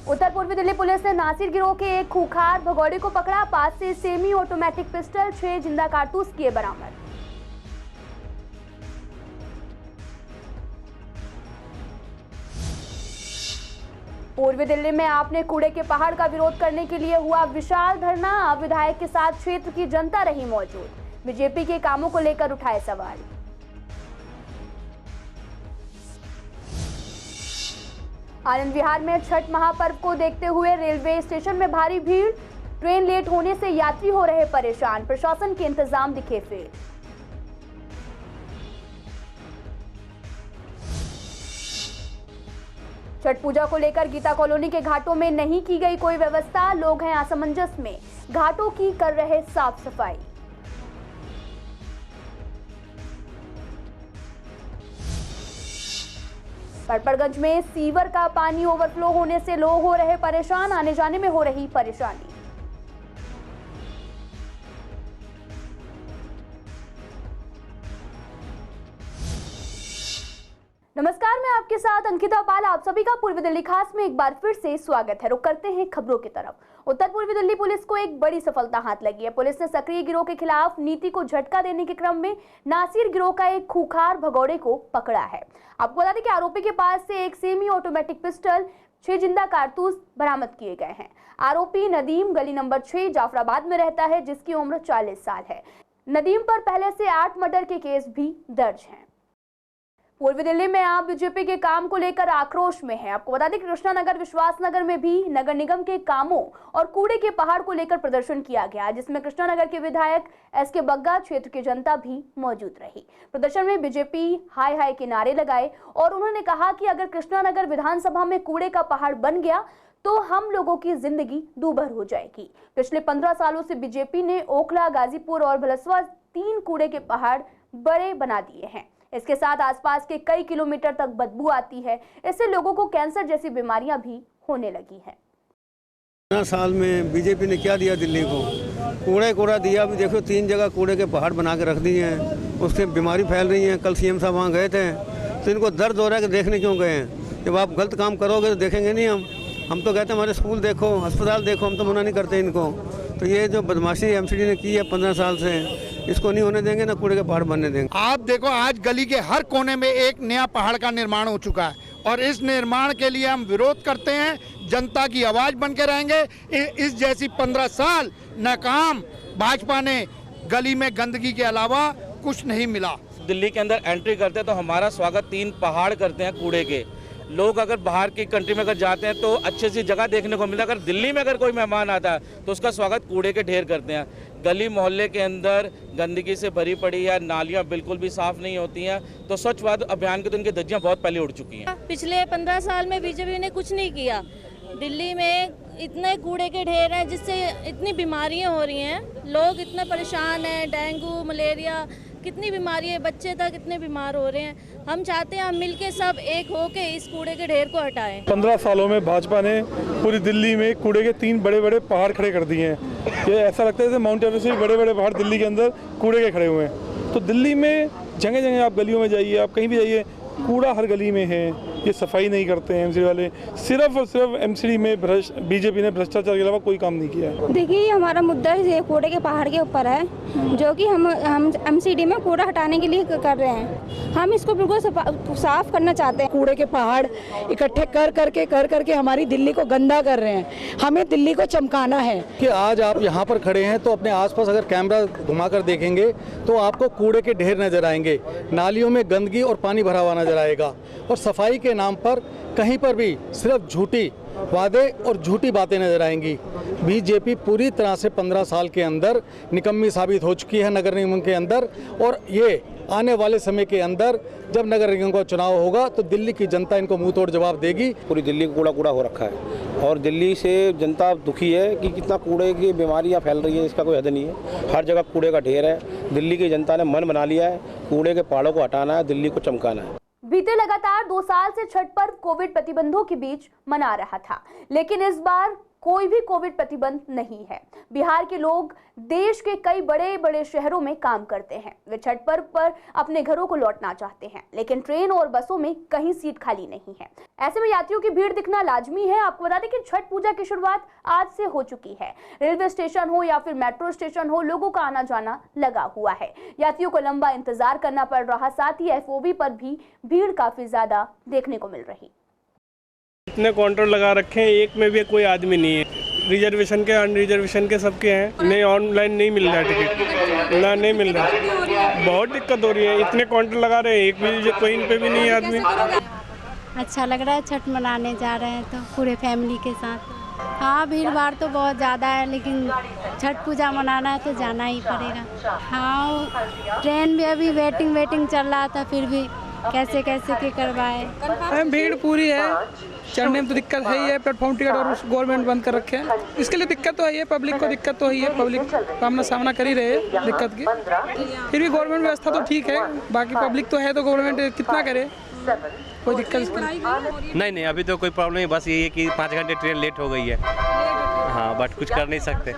उत्तर पूर्वी दिल्ली पुलिस ने नासिर गिरोह के एक खूंखार भगौड़े को पकड़ा। 5 से सेमी ऑटोमेटिक पिस्टल, 6 जिंदा कारतूस किए बरामद। पूर्वी दिल्ली में आपने कूड़े के पहाड़ का विरोध करने के लिए हुआ विशाल धरना। विधायक के साथ क्षेत्र की जनता रही मौजूद। बीजेपी के कामों को लेकर उठाए सवाल। आनंद विहार में छठ महापर्व को देखते हुए रेलवे स्टेशन में भारी भीड़। ट्रेन लेट होने से यात्री हो रहे परेशान। प्रशासन के इंतजाम दिखे फेल। छठ पूजा को लेकर गीता कॉलोनी के घाटों में नहीं की गई कोई व्यवस्था। लोग हैं असमंजस में। घाटों की कर रहे साफ सफाई। पड़पड़गंज में सीवर का पानी ओवरफ्लो होने से लोग हो रहे परेशान। आने जाने में हो रही परेशानी। नमस्कार, मैं आपके साथ अंकिता पाल। आप सभी का पूर्वी दिल्ली खास में एक बार फिर से स्वागत है। रुक करते हैं खबरों की तरफ। उत्तर पूर्वी दिल्ली पुलिस को एक बड़ी सफलता हाथ लगी है। पुलिस ने सक्रिय गिरोह के खिलाफ नीति को झटका देने के क्रम में नासिर गिरोह का एक खूंखार भगौड़े को पकड़ा है। आपको बता दें कि आरोपी के पास से एक सेमी ऑटोमेटिक पिस्टल, 6 जिंदा कारतूस बरामद किए गए हैं। आरोपी नदीम गली नंबर 6 जाफराबाद में रहता है, जिसकी उम्र 40 साल है। नदीम पर पहले से 8 मर्डर के केस भी दर्ज हैं। पूर्वी दिल्ली में आप बीजेपी के काम को लेकर आक्रोश में है। आपको बता दें कि कृष्णा नगर, विश्वास नगर में भी नगर निगम के कामों और कूड़े के पहाड़ को लेकर प्रदर्शन किया गया, जिसमें कृष्णा नगर के विधायक एसके बग्गा, क्षेत्र की जनता भी मौजूद रही। प्रदर्शन में बीजेपी हाय हाय के नारे लगाए और उन्होंने कहा कि अगर कृष्णा नगर विधानसभा में कूड़े का पहाड़ बन गया तो हम लोगों की जिंदगी दूभर हो जाएगी। पिछले 15 सालों से बीजेपी ने ओखला, गाजीपुर और भलसवा 3 कूड़े के पहाड़ बड़े बना दिए हैं। इसके साथ आसपास के कई किलोमीटर तक बदबू आती है। इससे लोगों को कैंसर जैसी बीमारियां भी होने लगी हैं। 15 साल में बीजेपी ने क्या दिया दिल्ली को? कूड़ा दिया। अभी देखो 3 जगह कूड़े के पहाड़ बना के रख दिए हैं। उससे बीमारी फैल रही है। कल सीएम साहब वहाँ गए थे तो इनको दर्द हो रहा है कि देखने क्यों गए हैं। जब आप गलत काम करोगे तो देखेंगे नहीं। हम तो कहते हैं हमारे स्कूल देखो, अस्पताल देखो, हम तो मना नहीं करते इनको। तो ये जो बदमाशी एमसीडी ने की है 15 साल से, इसको नहीं होने देंगे, ना कूड़े के पहाड़ बनने देंगे। आप देखो आज गली के हर कोने में एक नया पहाड़ का निर्माण हो चुका है और इस निर्माण के लिए हम विरोध करते हैं। जनता की आवाज बन के रहेंगे। इस जैसी 15 साल नाकाम भाजपा ने गली में गंदगी के अलावा कुछ नहीं मिला। दिल्ली के अंदर एंट्री करते हैं तो हमारा स्वागत 3 पहाड़ करते हैं कूड़े के। लोग अगर बाहर की कंट्री में अगर जाते हैं तो अच्छी सी जगह देखने को मिलता है। अगर दिल्ली में अगर कोई मेहमान आता है तो उसका स्वागत कूड़े के ढेर करते हैं। गली मोहल्ले के अंदर गंदगी से भरी पड़ी है, नालियां बिल्कुल भी साफ नहीं होती हैं। तो स्वच्छ भारत अभियान के तो इनकी धज्जियां बहुत पहले उड़ चुकी हैं। पिछले 15 साल में बीजेपी ने कुछ नहीं किया। दिल्ली में इतने कूड़े के ढेर हैं जिससे इतनी बीमारियां हो रही हैं। लोग इतने परेशान हैं। डेंगू, मलेरिया, कितनी बीमारी है, बच्चे तक इतने बीमार हो रहे हैं। हम चाहते हैं हम मिलके सब एक होके इस कूड़े के ढेर को हटाएं। 15 सालों में भाजपा ने पूरी दिल्ली में कूड़े के 3 बड़े बड़े पहाड़ खड़े कर दिए हैं। ये ऐसा लगता है जैसे माउंट एवरेस्ट से बड़े बड़े पहाड़ दिल्ली के अंदर कूड़े के खड़े हुए हैं। तो दिल्ली में जगह जगह आप गलियों में जाइए, आप कहीं भी जाइए, कूड़ा हर गली में है। ये सफाई नहीं करते हैं एमसीडी वाले। सिर्फ और सिर्फ एमसीडी में बीजेपी ने भ्रष्टाचार के अलावा कोई काम नहीं किया है। देखिए, हमारा मुद्दा ये कूड़े के पहाड़ के ऊपर है, जो कि हम एमसीडी में कूड़ा हटाने के लिए कर रहे हैं। हम इसको बिल्कुल साफ करना चाहते हैं। कूड़े के पहाड़ इकट्ठे कर करके हमारी दिल्ली को गंदा कर रहे हैं। हमें दिल्ली को चमकाना है। कि आज आप यहाँ पर खड़े हैं तो अपने आसपास अगर कैमरा घुमाकर देखेंगे तो आपको कूड़े के ढेर नजर आएंगे। नालियों में गंदगी और पानी भरा हुआ नजर आएगा और सफाई के नाम पर कहीं पर भी सिर्फ झूठी वादे और झूठी बातें नजर आएंगी। बीजेपी पूरी तरह से 15 साल के अंदर निकम्मी साबित हो चुकी है नगर निगम के अंदर। और ये आने वाले समय के अंदर जब नगर निगम का चुनाव होगा तो दिल्ली की जनता इनको मुंह तोड़ जवाब देगी। पूरी दिल्ली को कूड़ा हो रखा है और दिल्ली से जनता दुखी है कि कितना कूड़े की बीमारियां फैल रही है, इसका कोई हद नहीं है। हर जगह कूड़े का ढेर है। दिल्ली की जनता ने मन बना लिया है, कूड़े के पहाड़ों को हटाना है, दिल्ली को चमकाना है। बीते लगातार 2 साल से छठ पर्व कोविड प्रतिबंधों के बीच मना रहा था, लेकिन इस बार कोई भी कोविड प्रतिबंध नहीं है। बिहार के लोग देश के कई बड़े बड़े शहरों में काम करते हैं। वे छठ पर्व पर अपने घरों को लौटना चाहते हैं, लेकिन ट्रेन और बसों में कहीं सीट खाली नहीं है। ऐसे में यात्रियों की भीड़ दिखना लाजमी है। आपको बता दें कि छठ पूजा की शुरुआत आज से हो चुकी है। रेलवे स्टेशन हो या फिर मेट्रो स्टेशन हो, लोगों का आना जाना लगा हुआ है। यात्रियों को लंबा इंतजार करना पड़ रहा, साथ ही FOB पर भी भीड़ काफी ज्यादा देखने को मिल रही। इतने काउंटर लगा रखे हैं, एक में भी कोई आदमी नहीं है। रिजर्वेशन के अनरिजर्वेशन के सबके हैं, नहीं ऑनलाइन नहीं मिल रहा टिकट, ना नहीं मिल रहा। बहुत दिक्कत हो रही है, इतने काउंटर लगा रहे हैं, एक भी कहीं पे भी नहीं है आदमी। अच्छा लग रहा है, छठ मनाने जा रहे हैं तो पूरे फैमिली के साथ। हाँ, भीड़ भाड़ तो बहुत ज़्यादा है, लेकिन छठ पूजा मनाना है तो जाना ही पड़ेगा। हाँ, ट्रेन भी अभी वेटिंग चल रहा था, फिर भी कैसे के करवाए। भीड़ पूरी है, चढ़ने में तो दिक्कत है ही है। प्लेटफॉर्म टिकट और गवर्नमेंट बंद कर रखे हैं, इसके लिए दिक्कत तो है ही है। पब्लिक को दिक्कत तो है, पब्लिक का सामना कर ही रहे हैं दिक्कत की। फिर भी गवर्नमेंट व्यवस्था तो ठीक है, बाकी पब्लिक तो है तो गवर्नमेंट कितना करे, कोई दिक्कत नहीं। अभी तो कोई प्रॉब्लम नहीं, बस ये है कि 5 घंटे ट्रेन लेट हो गई है। हाँ, बट कुछ कर नहीं सकते।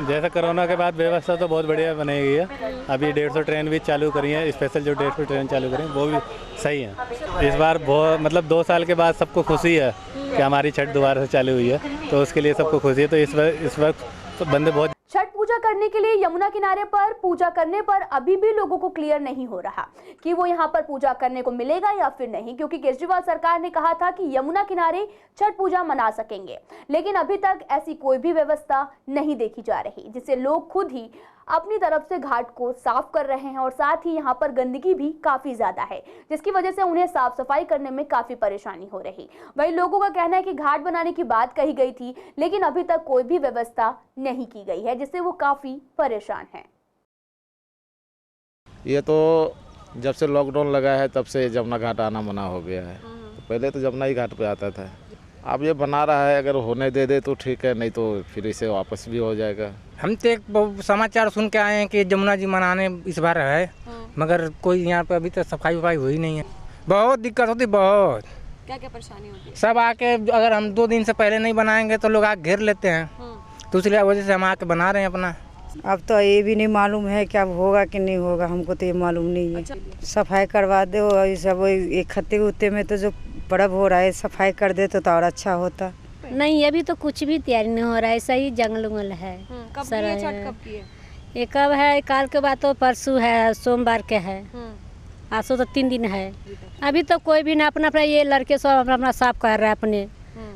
जैसे कोरोना के बाद व्यवस्था तो बहुत बढ़िया बनाई गई है। अभी 150 ट्रेन भी चालू करी है, स्पेशल जो 150 ट्रेन चालू करी है वो भी सही है। इस बार बहुत मतलब 2 साल के बाद सबको खुशी है कि हमारी छठ दोबारा से चालू हुई है, तो उसके लिए सबको खुशी है। तो इस वक्त तो बंदे बहुत। छठ पूजा करने के लिए यमुना किनारे पर पूजा करने पर अभी भी लोगों को क्लियर नहीं हो रहा कि वो यहाँ पर पूजा करने को मिलेगा या फिर नहीं, क्योंकि केजरीवाल सरकार ने कहा था कि यमुना किनारे छठ पूजा मना सकेंगे, लेकिन अभी तक ऐसी कोई भी व्यवस्था नहीं देखी जा रही, जिससे लोग खुद ही अपनी तरफ से घाट को साफ कर रहे हैं और साथ ही यहाँ पर गंदगी भी काफी ज्यादा है, जिसकी वजह से उन्हें साफ सफाई करने में काफी परेशानी हो रही। वहीं लोगों का कहना है कि घाट बनाने की बात कही गई थी, लेकिन अभी तक कोई भी व्यवस्था नहीं की गई है, जिससे वो काफी परेशान हैं। ये तो जब से लॉकडाउन लगा है तब से जमुना घाट आना मना हो गया है। तो पहले तो जमुना ही घाट पे आता था। अब ये बना रहा है, अगर होने दे तो ठीक है, नहीं तो फिर इसे वापस भी हो जाएगा। हम तो एक समाचार सुन के आए हैं कि जमुना जी मनाने इस बार है, मगर कोई यहाँ पे अभी तक सफाई वफाई हुई नहीं है। बहुत दिक्कत होती, बहुत। क्या परेशानी होती है? सब आके अगर हम 2 दिन से पहले नहीं बनाएंगे तो लोग आके घेर लेते हैं, तो इसलिए वजह से हम आके बना रहे हैं अपना। अब तो ये भी नहीं मालूम है कि अब होगा कि नहीं होगा, हमको तो ये मालूम नहीं है। सफाई करवा दो, ये सब एक खत्ते उत्ते में तो जो पर्व हो रहा है सफाई कर दे तो और अच्छा होता। नहीं, अभी तो कुछ भी तैयारी नहीं हो रहा है, ऐसा ही जंगल उंगल है। कब की है छठ, कब की है? ये कब है? काल के बाद तो परसों है, सोमवार के है। आज तो 3 दिन है। अभी तो कोई भी ना अपना ये लड़के सब अपना साफ कर रहा है अपने,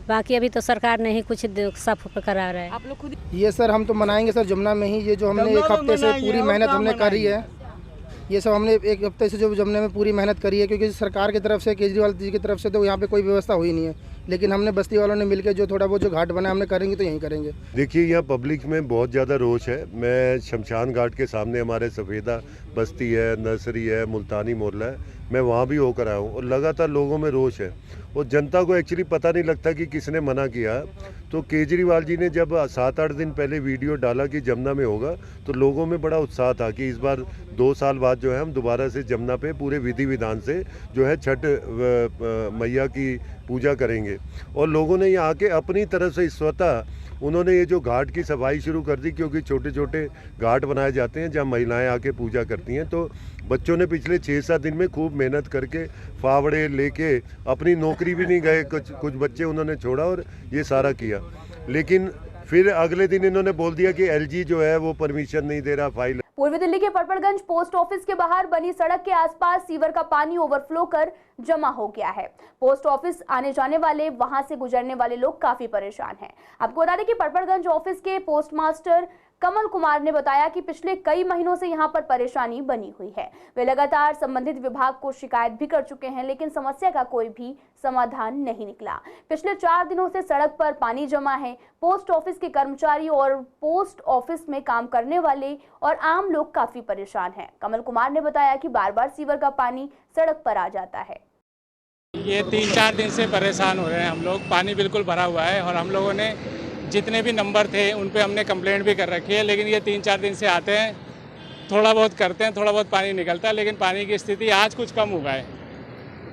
बाकी अभी तो सरकार नहीं कुछ साफ करा रहा है। आप लोग खुद ये सर हम तो मनाएंगे सर जमुना में ही। ये जो हमने 1 हफ्ते से पूरी मेहनत हमने करी है, ये सब हमने 1 हफ्ते से जो जमुना में पूरी मेहनत करी है, क्योंकि सरकार की तरफ से, केजरीवाल जी की तरफ से तो यहाँ पे कोई व्यवस्था हुई नहीं है, लेकिन हमने बस्ती वालों ने मिलकर जो थोड़ा बहुत जो घाट बना हमने करेंगे तो यहीं करेंगे। देखिए, यहाँ पब्लिक में बहुत ज़्यादा रोष है। मैं शमशान घाट के सामने हमारे सफ़ेदा बस्ती है, नर्सरी है, मुल्तानी मोहल्ला है, मैं वहाँ भी होकर आया हूँ और लगातार लोगों में रोष है और जनता को एक्चुअली पता नहीं लगता कि किसने मना किया। तो केजरीवाल जी ने जब 7-8 दिन पहले वीडियो डाला कि जमुना में होगा, तो लोगों में बड़ा उत्साह था कि इस बार 2 साल बाद जो है हम दोबारा से जमुना पे पूरे विधि विधान से जो है छठ मैया की पूजा करेंगे। और लोगों ने यहाँ आके अपनी तरफ से स्वतः उन्होंने ये जो घाट की सफाई शुरू कर दी, क्योंकि छोटे छोटे घाट बनाए जाते हैं जहाँ महिलाएं आके पूजा करती हैं। तो बच्चों ने पिछले 6-7 दिन में खूब मेहनत करके फावड़े लेके, अपनी नौकरी भी नहीं गए, कुछ बच्चे उन्होंने छोड़ा और ये सारा किया। लेकिन फिर अगले दिन इन्होंने बोल दिया कि LG जो है वो परमिशन नहीं दे रहा फाइल। पूर्वी दिल्ली के परपड़गंज पोस्ट ऑफिस के बाहर बनी सड़क के आसपास सीवर का पानी ओवरफ्लो कर जमा हो गया है। पोस्ट ऑफिस आने जाने वाले, वहां से गुजरने वाले लोग काफी परेशान हैं। आपको बता दें कि परपड़गंज ऑफिस के पोस्टमास्टर कमल कुमार ने बताया कि पिछले कई महीनों से यहां पर परेशानी बनी हुई है। वे लगातार संबंधित विभाग को शिकायत भी कर चुके हैं, लेकिन समस्या का कोई भी समाधान नहीं निकला। पिछले 4 दिनों से सड़क पर पानी जमा है। पोस्ट ऑफिस के कर्मचारी और पोस्ट ऑफिस में काम करने वाले और आम लोग काफी परेशान हैं। कमल कुमार ने बताया कि बार-बार सीवर का पानी सड़क पर आ जाता है। ये 3-4 दिन से परेशान हो रहे हैं हम लोग। पानी बिल्कुल भरा हुआ है और हम लोगों ने जितने भी नंबर थे उन पे हमने कंप्लेंट भी कर रखी है, लेकिन ये 3-4 दिन से आते हैं, थोड़ा बहुत करते हैं, थोड़ा बहुत पानी निकलता है, लेकिन पानी की स्थिति आज कुछ कम हुआ है।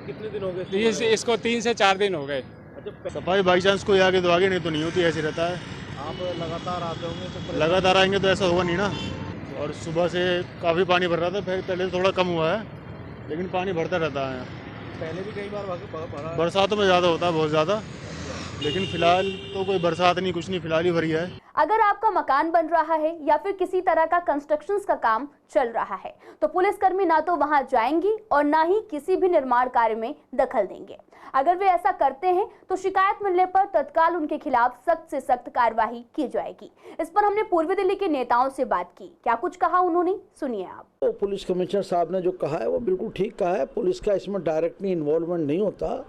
कितने दिन हो गए? इसको 3 से 4 दिन हो गए। सफाई बाई चांस कोई आगे तो आगे, नहीं तो नहीं होती, ऐसे रहता है। आप लगातार आते होंगे तो लगातार आएंगे तो ऐसा होगा नहीं ना। और सुबह से काफ़ी पानी भर रहा था, फिर पहले तो थोड़ा कम हुआ है, लेकिन पानी भरता रहता है। पहले भी कई बार भरा। बरसातों में ज़्यादा होता है, बहुत ज़्यादा, लेकिन फिलहाल तो कोई बरसात नहीं, कुछ नहीं, फिलहाल ही भरी है। अगर आपका मकान बन रहा है या फिर किसी तरह का कंस्ट्रक्शंस का काम चल रहा है तो पुलिसकर्मी ना तो वहां जाएंगी और ना ही किसी भी निर्माण कार्य में दखल देंगे। अगर वे ऐसा करते हैं तो शिकायत मिलने पर तत्काल उनके खिलाफ सख्त से सख्त कार्रवाई की जाएगी। इस पर हमने पूर्वी दिल्ली के नेताओं से बात की, क्या कुछ कहा उन्होंने, सुनिए आप। तो पुलिस कमिश्नर साहब ने जो कहा है वो बिल्कुल ठीक कहा है। पुलिस का इसमें डायरेक्टली इन्वॉल्वमेंट नहीं होता।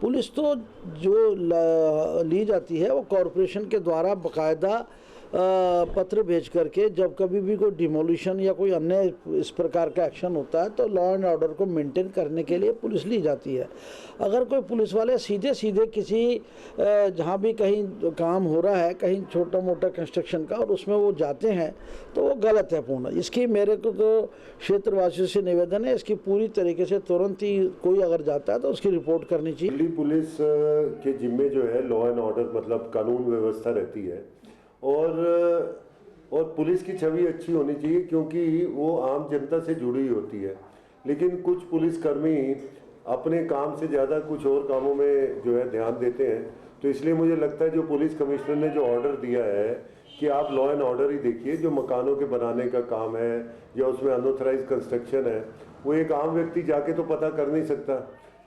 पुलिस तो जो ली जाती है वो कॉरपोरेशन के द्वारा बाकायदा पत्र भेज करके, जब कभी भी कोई डिमोलिशन या कोई अन्य इस प्रकार का एक्शन होता है तो लॉ एंड ऑर्डर को मेंटेन करने के लिए पुलिस ली जाती है। अगर कोई पुलिस वाले सीधे सीधे किसी जहाँ भी कहीं काम हो रहा है, कहीं छोटा मोटा कंस्ट्रक्शन का, और उसमें वो जाते हैं तो वो गलत है पूर्ण। इसकी मेरे को तो क्षेत्रवासियों से निवेदन है, इसकी पूरी तरीके से तुरंत ही कोई अगर जाता है तो उसकी रिपोर्ट करनी चाहिए। दिल्ली पुलिस के जिम्मे जो है लॉ एंड ऑर्डर, मतलब कानून व्यवस्था रहती है, और पुलिस की छवि अच्छी होनी चाहिए क्योंकि वो आम जनता से जुड़ी हुई होती है। लेकिन कुछ पुलिसकर्मी अपने काम से ज़्यादा कुछ और कामों में जो है ध्यान देते हैं। तो इसलिए मुझे लगता है जो पुलिस कमिश्नर ने जो ऑर्डर दिया है कि आप लॉ एंड ऑर्डर ही देखिए, जो मकानों के बनाने का काम है या उसमें अनऑथराइज कंस्ट्रक्शन है, वो एक आम व्यक्ति जाके तो पता कर नहीं सकता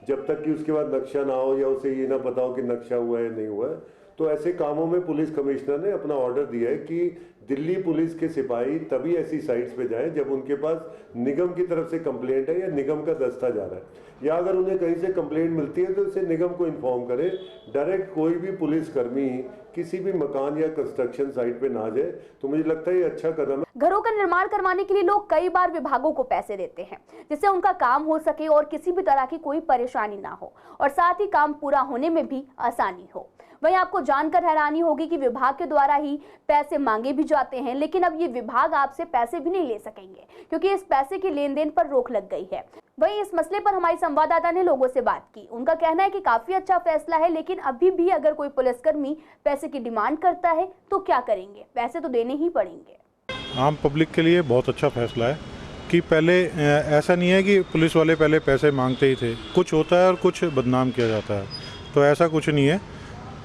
जब तक कि उसके बाद नक्शा ना हो या उसे ये ना पता हो कि नक्शा हुआ है नहीं हुआ है। तो ऐसे कामों में पुलिस कमिश्नर ने अपना ऑर्डर दिया है कि दिल्ली पुलिस के सिपाही तभी ऐसी साइट्स पे जाएं जब उनके पास निगम की तरफ से कंप्लेंट है या निगम का दस्ता जा रहा है, या अगर उन्हें कहीं से कंप्लेंट मिलती है तो उसे निगम को इन्फॉर्म करें। डायरेक्ट कोई भी पुलिसकर्मी किसी भी मकान या कंस्ट्रक्शन साइट पे ना जाए। तो मुझे लगता है ये अच्छा कदम है। घरों का निर्माण करवाने के लिए लोग कई बार विभागों को पैसे देते हैं जिससे उनका काम हो सके और किसी भी तरह की कोई परेशानी ना हो, और साथ ही काम पूरा होने में भी आसानी हो। वहीं आपको जानकर हैरानी होगी कि विभाग के द्वारा ही पैसे मांगे भी जाते हैं, लेकिन अब ये विभाग आपसे पैसे भी नहीं ले सकेंगे क्योंकि इस पैसे के लेन देन पर रोक लग गई है। वहीं इस मसले पर हमारी संवाददाता ने लोगों से बात की। उनका कहना है कि काफी अच्छा फैसला है, लेकिन अभी भी अगर कोई पुलिसकर्मी पैसे की डिमांड करता है तो क्या करेंगे, पैसे तो देने ही पड़ेंगे। आम पब्लिक के लिए बहुत अच्छा फैसला है कि पहले ऐसा नहीं है कि पुलिस वाले पहले पैसे मांगते ही थे, कुछ होता है और कुछ बदनाम किया जाता है, तो ऐसा कुछ नहीं है।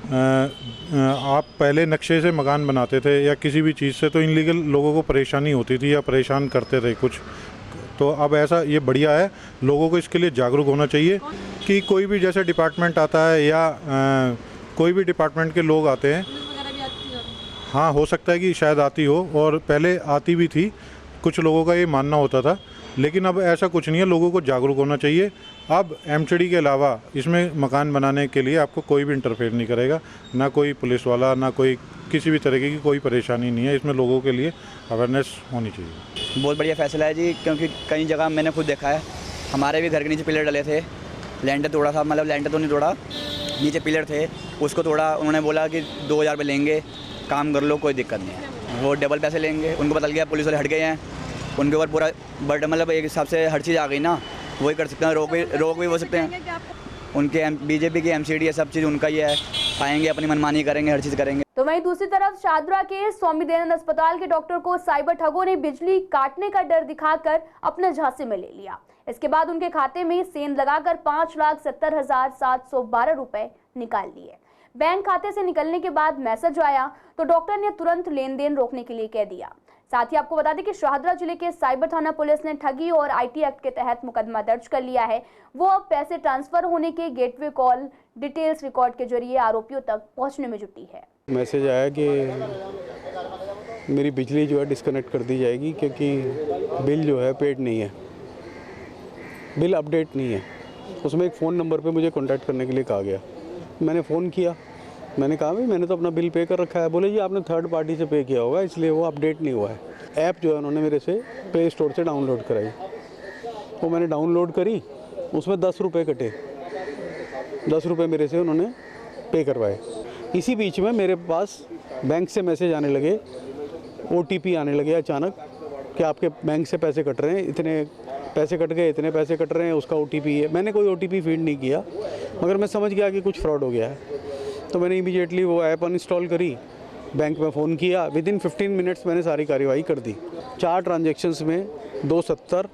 आप पहले नक्शे से मकान बनाते थे या किसी भी चीज़ से तो इनलीगल लोगों को परेशानी होती थी या परेशान करते थे कुछ, तो अब ऐसा ये बढ़िया है। लोगों को इसके लिए जागरूक होना चाहिए कि कोई भी जैसे डिपार्टमेंट आता है या कोई भी डिपार्टमेंट के लोग आते हैं, हाँ हो सकता है कि शायद आती हो और पहले आती भी थी, कुछ लोगों का ये मानना होता था, लेकिन अब ऐसा कुछ नहीं है। लोगों को जागरूक होना चाहिए। अब एमसीडी के अलावा इसमें मकान बनाने के लिए आपको कोई भी इंटरफेयर नहीं करेगा, ना कोई पुलिस वाला, ना कोई किसी भी तरीके की कोई परेशानी नहीं है। इसमें लोगों के लिए अवेयरनेस होनी चाहिए। बहुत बढ़िया फैसला है जी, क्योंकि कई जगह मैंने खुद देखा है, हमारे भी घर के नीचे पिलर डले थे, लैंडर तोड़ा था, मतलब लैंडर तो नहीं तोड़ा, नीचे पिलर थे उसको तोड़ा। उन्होंने बोला कि 2000 रुपये लेंगे, काम कर लो, कोई दिक्कत नहीं है। वो डबल पैसे लेंगे, उनको पता गया पुलिस वाले हट गए हैं, उनके ऊपर पूरा बर्डन, मतलब एक हिसाब से हर चीज़ आ गई ना, वही कर सकते हैं, रोक भी हो सकते हैं। उनके बीजेपी की एमसीडी है, सब चीज़ उनका ही है, आएंगे अपनी मनमानी करेंगे, हर चीज़ करेंगे। तो वहीं दूसरी तरफ शाहदरा के स्वामी दयानंद अस्पताल के डॉक्टर को साइबर ठगों ने बिजली काटने का डर दिखाकर अपने झांसे में ले लिया। इसके बाद उनके खाते में सेंध लगाकर 5,70,712 रुपए निकाल लिए। बैंक खाते से निकलने के बाद मैसेज आया तो डॉक्टर ने तुरंत लेन देन रोकने के लिए कह दिया। साथ ही आपको बता दें कि शाहदरा जिले के साइबर थाना पुलिस ने ठगी और आईटी एक्ट के तहत मुकदमा दर्ज कर लिया है। वो अब पैसे ट्रांसफर होने के गेटवे कॉल डिटेल्स रिकॉर्ड के जरिए आरोपियों तक पहुंचने में जुटी है। मैसेज आया कि मेरी बिजली जो है डिस्कनेक्ट कर दी जाएगी क्योंकि बिल जो है पेड नहीं है, बिल अपडेट नहीं है। उसमें एक फ़ोन नंबर पे मुझे कांटेक्ट करने के लिए कहा गया। मैंने फ़ोन किया, मैंने कहा भाई मैंने तो अपना बिल पे कर रखा है। बोले जी आपने थर्ड पार्टी से पे किया होगा इसलिए वो अपडेट नहीं हुआ है। ऐप जो है उन्होंने मेरे से प्ले स्टोर से डाउनलोड कराई, वो मैंने डाउनलोड करी, उसमें 10 रुपये कटे, 10 रुपये मेरे से उन्होंने पे करवाए। इसी बीच में मेरे पास बैंक से मैसेज आने लगे, OTP आने लगे अचानक कि आपके बैंक से पैसे कट रहे हैं, इतने पैसे कट गए, इतने पैसे कट रहे हैं, उसका OTP है। मैंने कोई OTP फीड नहीं किया, मगर मैं समझ गया कि कुछ फ्रॉड हो गया है, तो मैंने इमीडिएटली वो ऐप अनइंस्टॉल करी, बैंक में फ़ोन किया, विदिन 15 मिनट्स मैंने सारी कार्रवाई कर दी। 4 ट्रांजेक्शन्स में 270,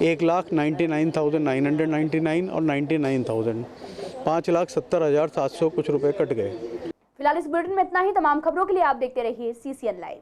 1,99,999 और 99,000, 5,70,700 कुछ रुपए कट गए। फिलहाल इस बुलेटिन में इतना ही। तमाम खबरों के लिए आप देखते रहिए CCN लाइव।